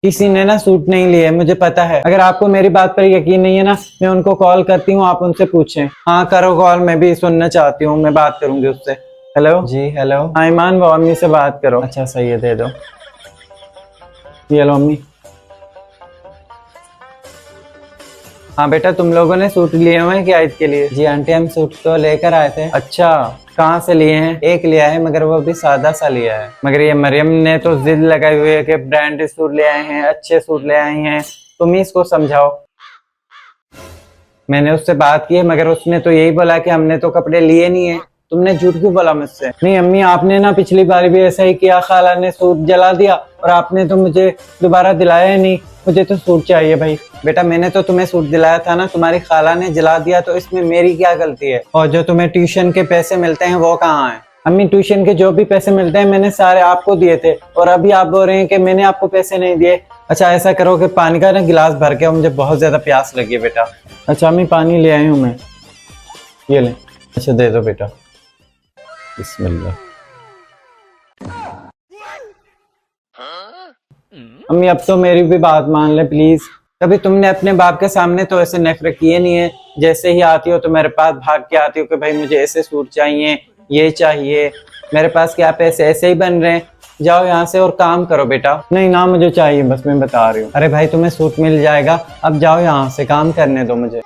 किसी ने ना सूट नहीं लिए, मुझे पता है। अगर आपको मेरी बात पर यकीन नहीं है ना, मैं उनको कॉल करती हूँ, आप उनसे पूछें। हाँ करो कॉल, मैं भी सुनना चाहती हूँ, मैं बात करूंगी उससे। हेलो जी, हेलो। हाँ ईमान, वो अम्मी से बात करो। अच्छा सही है, दे दो। ये लो अम्मी। हाँ बेटा, तुम लोगों ने सूट लिए हुए हैं क्या ईद के लिए? जी आंटी, हम सूट तो लेकर आए थे। अच्छा, कहाँ से लिए हैं? एक लिया है, मगर वो भी सादा सा लिया है। मगर ये मरियम ने तो जिद लगाई हुई है कि ब्रांडेड सूट ले आए हैं, अच्छे सूट ले आए हैं। तुम ही इसको समझाओ। मैंने उससे बात की है, मगर उसने तो यही बोला कि हमने तो कपड़े लिए नहीं है। तुमने झूठ क्यों बोला मुझसे? नहीं अम्मी, आपने ना पिछली बार भी ऐसा ही किया, खाला ने सूट जला दिया और आपने तो मुझे दोबारा दिलाया ही नहीं। मुझे तो सूट चाहिए भाई। बेटा मैंने तो तुम्हें सूट दिलाया था ना, तुम्हारी खाला ने जला दिया, तो इसमें मेरी क्या गलती है? और जो तुम्हें ट्यूशन के पैसे मिलते हैं वो कहाँ है? अम्मी, ट्यूशन के जो भी पैसे मिलते हैं मैंने सारे आपको दिए थे, और अभी आप बोल रहे हैं कि मैंने आपको पैसे नहीं दिए। अच्छा ऐसा करो कि पानी का ना गिलास भर के, मुझे बहुत ज्यादा प्यास लगी है बेटा। अच्छा अम्मी, पानी ले आई हूँ मैं, ये ले। अच्छा दे दो बेटा, बिस्मिल्लाह। अम्मी अब तो मेरी भी बात मान ले प्लीज। कभी तुमने अपने बाप के सामने तो ऐसे नखरे किए नहीं है। जैसे ही आती हो तो मेरे पास भाग के आती हो कि भाई मुझे ऐसे सूट चाहिए, ये चाहिए। मेरे पास क्या पैसे ऐसे ही बन रहे हैं? जाओ यहाँ से और काम करो बेटा। नहीं ना, मुझे चाहिए, बस मैं बता रही हूँ। अरे भाई तुम्हें सूट मिल जाएगा, अब जाओ यहाँ से, काम करने दो मुझे।